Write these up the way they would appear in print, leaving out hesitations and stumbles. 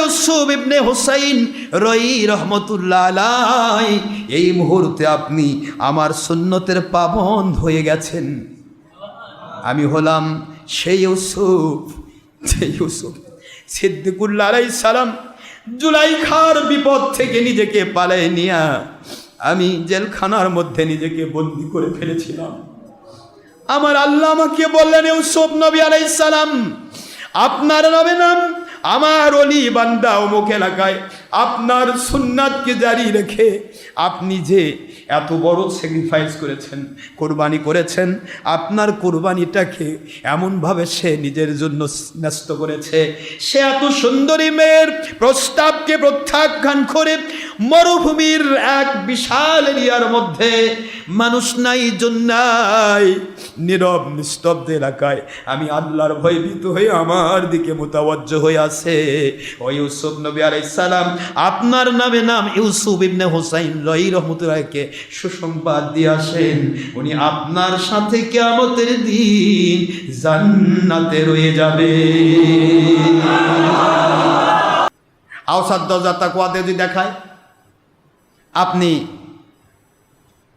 ইউসুফ ইবনে হুসাইন রই রহমতুল্লাহ আলাইহি, এই মুহূর্তে আপনি আমার সুন্নতের পাবন্দ হয়ে গেছেন। আমি হলাম সেই ইউসুফ, সেই ইউসুফ সিদ্দিকুল্লাহ আলাইহিস সালাম জুলাইখার বিপদ থেকে নিজেকে পালিয়ে নিয়ে আমি জেলখানার মধ্যে নিজেকে বন্দী করে ফেলেছিলাম। আমার আল্লাহ আমাকে বললেন, ইউসুফ নবী আলাইহিস সালাম, আপনার নাম আমার ওলি বান্দা অমুক এলাকায় আপনার সুন্নাতকে জারি রেখে আপনি যে এত বড় স্যাক্রিফাইস করেছেন, কোরবানি করেছেন, আপনার কোরবানিটাকে এমনভাবে সে নিজের জন্য ন্যস্ত করেছে। সে এত সুন্দরী মেয়ের প্রস্তাবকে প্রত্যাখ্যান করে মরুভূমির এক বিশাল এরিয়ার মধ্যে মানুষ নাই, জন নাই, নীরব নিস্তব্ধ এলাকায় আমি আল্লাহর ভয়ভীত হয়ে আমার দিকে মুতাওয়াজ্জহ হয়ে আছে। ও ইউসুফ নবী আলাইহিস সালাম, আপনার নামে নাম ইউসুফ ইবনে হুসাইন রই রহমতুল্লাহকে সুসংবাদ দিয়ে আসেন, উনি আপনার সাথে কিয়ামতের দিন জান্নাতে রয়ে যাবে। আওসাদ দরজা তাকওয়াতে যদি দেখায় আপনি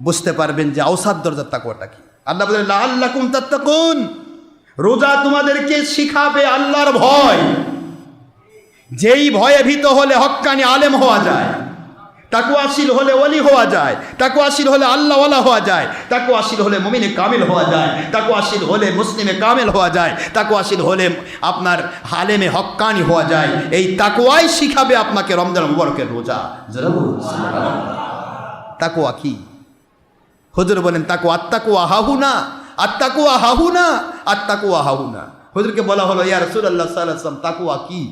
বুঝতে পারবেন যে আওসাদ দরজার তাকওয়াটা কি। আল্লাহ বলেন, লাআল্লাকুম তাত্তাকুন, রোজা তোমাদেরকে শিখাবে আল্লাহর ভয়। যেই ভয়ে ভীত হলে হক্কানি আলেম হওয়া যায়, তাকওয়াশীল হলে ওলি হওয়া যায়, তাকওয়াশীল হলে আল্লাহওয়ালা হওয়া যায়, তাকওয়াশীল হলে মুমিনে কামিল হওয়া যায়, তাকওয়াশীল হলে মুসলিমে কামিল হওয়া যায়, তাকওয়াশীল হলে আপনার আলেমে হক্কানি হওয়া যায়। এই তাকওয়াই শিখাবে আপনাকে রমজান মুবারকের রোজা। তাকওয়া কি? হুজুর বলেন তাকওয়া আত্তাকওয়া হাহুনা, আত্তাকওয়া হাহুনা, আত্তাকওয়া হাহুনা। হুজুরকে বলা হলো, ইয়া রাসূলুল্লাহ সাল্লাল্লাহু আলাইহি ওয়াসাল্লাম তাকওয়া কি?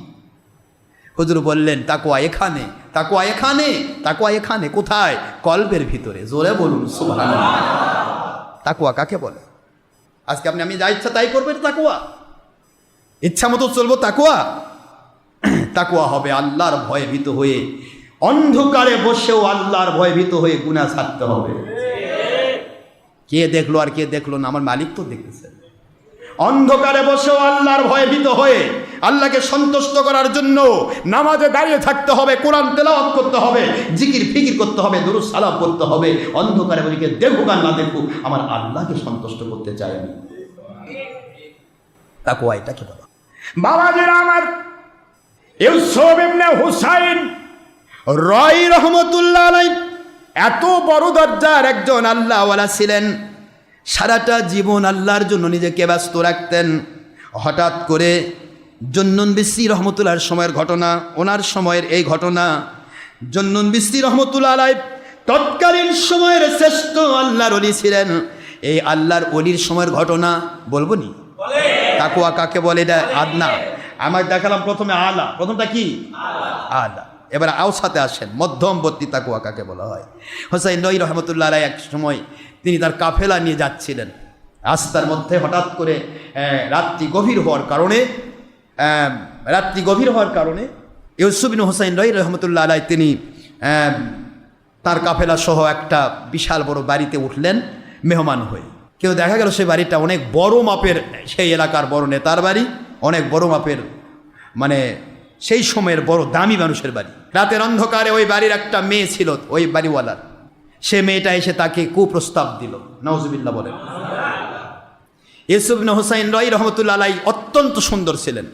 হুজুর বললেন, তাকওয়া এখানে, তাকওয়া এখানে, তাকওয়া এখানে। কোথায়? কলবের ভিতরে। জোরে বলুন সুবহানাল্লাহ। তাকওয়া কাকে বলে? আজকে আমি যা ইচ্ছা তাই করবো, এটা তাকওয়া? ইচ্ছা মতো চলবো তাকওয়া? তাকওয়া হবে আল্লাহর ভয়ে ভীত হয়ে, অন্ধকারে বসেও আল্লাহর ভয়ে ভীত হয়ে গুনাহ ছাড়তে হবে। কে দেখলো আর কে দেখলো না, আমার মালিক তো দেখতেছে। অন্ধকারে বসেও আল্লাহর ভয়ে ভীত হয়ে আল্লাহকে সন্তুষ্ট করার জন্য নামাজে দাঁড়িয়ে থাকতে হবে, কোরআন তেলাওয়াত করতে হবে, জিকির ফিকির করতে হবে, দুরূদ সালাম করতে হবে। অন্ধকারে বলিকে দেখুক আর না দেখুক, আমার আল্লাহকে সন্তুষ্ট করতে চাই আমি। তাকওয়া এটাকে বলা। বাবাজিরা আমার, ইউসুফ ইবনে হুসাইন রই রহমতুল্লাহ আলাইহি এত বড় দরজার একজন আল্লাহওয়ালা ছিলেন। সারাটা জীবন আল্লাহর জন্য নিজেকে ব্যস্ত রাখতেন। হঠাৎ করে জন্নুন বিসরি রহমতুল্লাহর সময়ের ঘটনা, ওনার সময়ের এই ঘটনা। জন্নুন বিসরি রহমতুল্লাহ আলাইহি তৎকালীন সময়ের শ্রেষ্ঠ আল্লাহর ওলি ছিলেন। এই আল্লাহর ওলির সময়ের ঘটনা বলবো নি? তাকওয়া কাকে বলে? এটা আদনা। আমার দেখালাম প্রথমে আলা, প্রথমটা কি? আলা। এবার আওসাতে আসেন, মধ্যমবর্তী তাকওয়া কাকে বলা হয়? হুসাইন রই রহমতুল্লাহ আলাইহি এক সময় তিনি তার কাফেলা নিয়ে যাচ্ছিলেন। রাস্তার মধ্যে হঠাৎ করে রাত্রি গভীর হওয়ার কারণে ইউসুফ ইবনে হুসাইন রই রহমতুল্লাহ আলাইহি তিনি তার কাফেলা সহ একটা বিশাল বড় বাড়িতে উঠলেন মেহমান হয়ে। কেউ দেখা গেল সেই বাড়িটা অনেক বড় মাপের, সেই এলাকার বড় নেতার বাড়ি, অনেক বড় মাপের, মানে সেই সময়ের বড় দামি মানুষের বাড়ি। রাতের অন্ধকারে ওই বাড়ির একটা মেয়ে ছিল, ওই বাড়িওয়ালার। সে মেয়েটা এসে তাকে কুপ্রস্তাব দিল। নাউজুবিল্লাহ বলেন। ইউসুফ ইবনে হুসাইন রই রহমতুল্লাহ আলাইহি অত্যন্ত সুন্দর ছিলেন।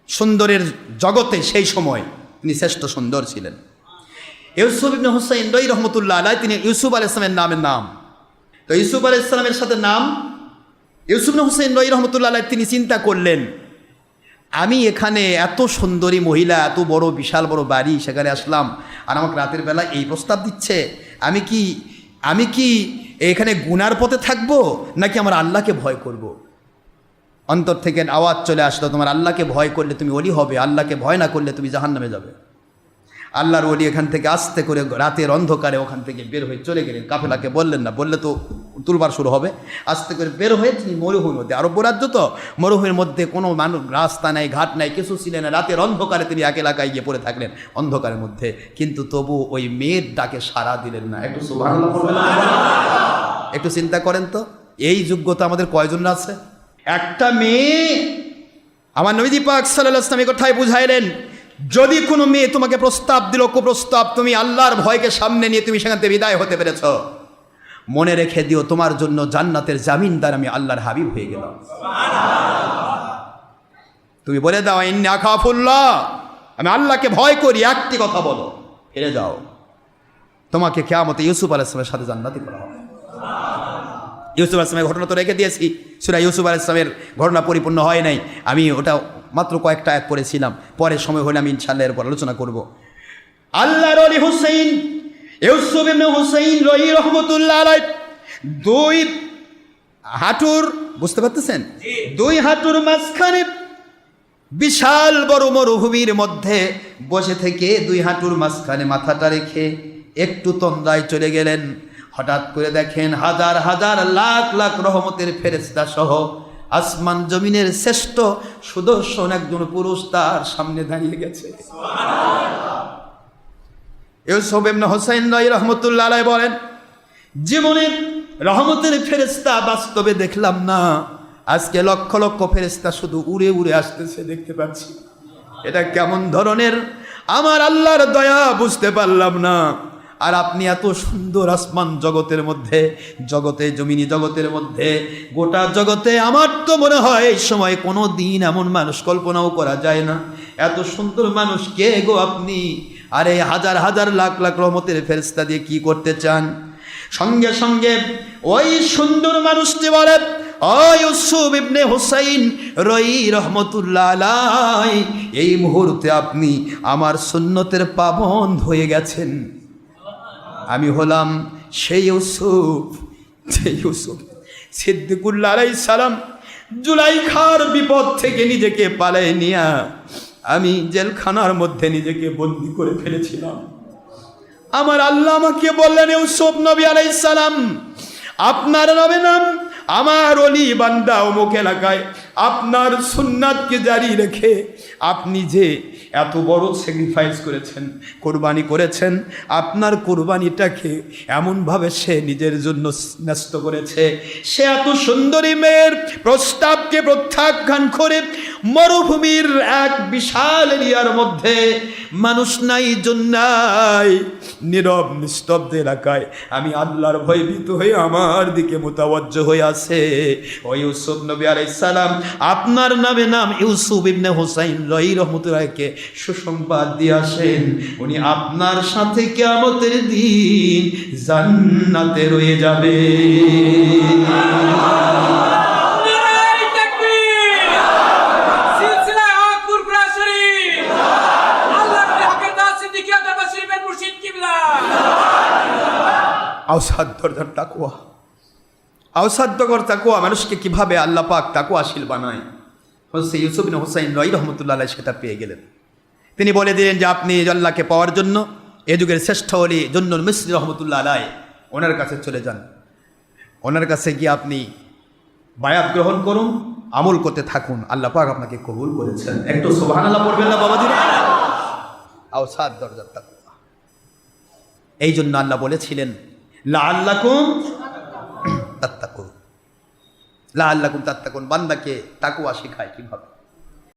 সুন্দরের জগতে সেই সময় তিনি শ্রেষ্ঠ সুন্দর ছিলেন। ইউসুফ ইবনে হুসাইন রই রহমতুল্লাহ আলাইহি, তিনি ইউসুফ আলাইহিস সালামের নামের নাম। তো ইউসুফ আলাইহিস সালামের সাথে নাম ইউসুফ ইবনে হুসাইন রই রহমতুল্লাহ আলাইহি। তিনি চিন্তা করলেন, আমি এখানে এত সুন্দরী মহিলা, এত বড় বিশাল বড় বাড়ি, সেখানে আসলাম আর আমাকে রাতের বেলা এই প্রস্তাব দিচ্ছে। আমি কি এখানে গুনার পথে থাকবো, নাকি আমার আল্লাহকে ভয় করব? অন্তর থেকে আওয়াজ চলে আসলো, তোমার আল্লাহকে ভয় করলে তুমি ওলি হবে, আল্লাহকে ভয় না করলে তুমি জাহান্নামে যাবে। আল্লাহর ওলি এখান থেকে আস্তে করে রাতের অন্ধকারে ওখান থেকে বের হয়ে চলে গেলেন। কাফেলাকে বললেন না, বললে তো তুলবার শুরু হবে। আস্তে করে বের হয়ে তিনি মরুভূমির মধ্যে, আরব রাজ্য তো, মরুভূমির মধ্যে কোনো মানুষ, রাস্তা নাই, ঘাট নাই, কিছু ছিলেন না। রাতের অন্ধকারে তিনি এক এলাকায় গিয়ে পড়ে থাকলেন অন্ধকারের মধ্যে, কিন্তু তবু ওই মেয়ের ডাকে সাড়া দিলেন না। একটু সুবহানাল্লাহ বলবেন? একটু চিন্তা করেন তো, এই যোগ্যতা আমাদের কয়জন আছে? একটা মেয়ে। আমার নবীজি পাক সাল্লাল্লাহু আলাইহি ওয়াসাল্লাম কোথায় বুঝাইলেন যদি কোনো মেয়ে তোমাকে প্রস্তাব দিল, কুপ্রস্তাব, তুমি আল্লাহর ভয়কে সামনে নিয়ে তুমি সেখান থেকে বিদায় হতে পেরেছ, মনে রেখে দিও তোমার জন্য জান্নাতের জামিনদার আমি আল্লাহর হাবিব হয়ে গেলাম। তুমি বলে দাও ইন্নী আখাফুল্লাহ, আমি আল্লাহকে ভয় করি, একটি কথা বলো, হেরে যাও, তোমাকে কিয়ামতে ইউসুফ আলাইহিস সালামের সাথে জান্নাতি করা হবে। ইউসুফ আলাইহিস সালামের ঘটনা তো রেখে দিয়েছি, সূরা ইউসুফ আলাইহিস সালামের ঘটনা পরিপূর্ণ হয় নাই, আমি ওটা মাত্র কয়েকটা আয়াত পড়েছিলাম, পরে সময় হলে আমি ইনশাআল্লাহ এর পর আলোচনা করব। আল্লাহর ওলি হুসাইন, ইউসুফ ইবনে হুসাইন রহি রহমাতুল্লাহ আলাইহি, দুই হাঁটুর, বুঝতে পারতেছেন, দুই হাঁটুর মাঝখানে বিশাল বড় মরুভূমির মধ্যে বসে থেকে দুই হাঁটুর মাঝখানে মাথাটা রেখে একটু তন্দ্রায় চলে গেলেন। হঠাৎ করে দেখেন হাজার হাজার লাখ লাখ রহমতের ফেরেশতা সহ আসমান জমিনের শ্রেষ্ঠ সুদর্শন একজন পুরুষ তার সামনে দাঁড়িয়ে গেছে। ইউসুফ ইবনে হুসাইন রাহমাতুল্লাহ আলাইহি বলেন, জীবনে রহমতের ফেরেশতা বাস্তবে দেখলাম না, আজকে লক্ষ লক্ষ ফেরেশতা শুধু উড়ে উড়ে আসতেছে দেখতে পাচ্ছি। এটা কেমন ধরনের আমার আল্লাহর দয়া বুঝতে পারলাম না। আর আপনি এত সুন্দর আসমান জগতের মধ্যে, জগতে জমিনি জগতের মধ্যে, গোটা জগতে আমার তো মনে হয় এই সময় কোনো দিন এমন মানুষ কল্পনাও করা যায় না। এত সুন্দর মানুষ কে গো আপনি? আরে হাজার হাজার লাখ লাখ রহমতের ফেরেশতা দিয়ে কি করতে চান? সঙ্গে সঙ্গে ওই সুন্দর মানুষটি বলে, ও ইউসুফ ইবনে হুসাইন রহি রহমতুল্লাহ আলাইহি, এই মুহূর্তে আপনি আমার সুন্নতের পাবন হয়ে গেছেন। আমি হলাম সেই ইউসুফ, সেই ইউসুফ সিদ্দিকুল্লাহ আলাইহিস সালাম জুলাইখার বিপদ থেকে নিজেকে পালিয়ে নিয়ে আমি জেলখানার মধ্যে নিজেকে বন্দী করে ফেলেছিলাম। আমার আল্লাহ আমাকে বললেন, ইউসুফ নবী আলাইহিস সালাম, আপনার নাম আমার ওলি বান্দা অমুক এলাকায় আপনার সুন্নাতকে জারি রেখে আপনি যে এত বড় স্যাক্রিফাইস করেছেন, কোরবানি করেছেন, আপনার কোরবানিটাকে এমনভাবে সে নিজের জন্য ন্যস্ত করেছে, সে এত সুন্দরী মেয়ের প্রস্তাবকে প্রত্যাখ্যান করে মরুভূমির এক বিশাল এরিয়ার মধ্যে মানুষ নাই, জন নাই, নীরব নিস্তব্ধ এলাকায় আমি আল্লাহর ভয়ভীত হয়ে আমার দিকে মুতাওয়াজ্জ হয়ে আছে। ও ইউসুফ নবী আলাইহিস সালাম, আপনার নামে নাম ইউসুফ ইবনে হুসাইন রহি রহমাতুল্লাহকে সুসংবাদ দিয়ে আসেন, উনি আপনার সাথে কিয়ামতের দিন জান্নাতে রয়ে যাবে। অসাধ্যকর তাকওয়া, অসাধ্যকর তাকওয়া মানুষকে কিভাবে আল্লাহ পাক তাকওয়াশীল বানায়। হযরত ইউসুফ ইবনে হুসাইন রহি রাহমাতুল্লাহ আলাইহি সেটা পেয়ে গেলেন। তিনি বলে দিলেন যে আপনি আল্লাহকে পাওয়ার জন্য এ যুগের শ্রেষ্ঠ ওলি জুন্নুল মিসরি রাহমাতুল্লাহ আলাইহি ওনার কাছে চলে যান, ওনার কাছে গিয়ে আপনি বায়াত গ্রহণ করুন, আমল করতে থাকুন, আল্লাহ পাক আপনাকে কবুল করেছেন। একটু সুবহানাল্লাহ পড়বেন না বাবাজিরা? অসাধ্য দরজার তাকওয়া। এই জন্য আল্লাহ বলেছিলেন লাআল্লাকুম তাত্তাকুন, লাআল্লাকুম তাত্তাকুন, বান্দাকে তাকওয়া শেখায় কিভাবে।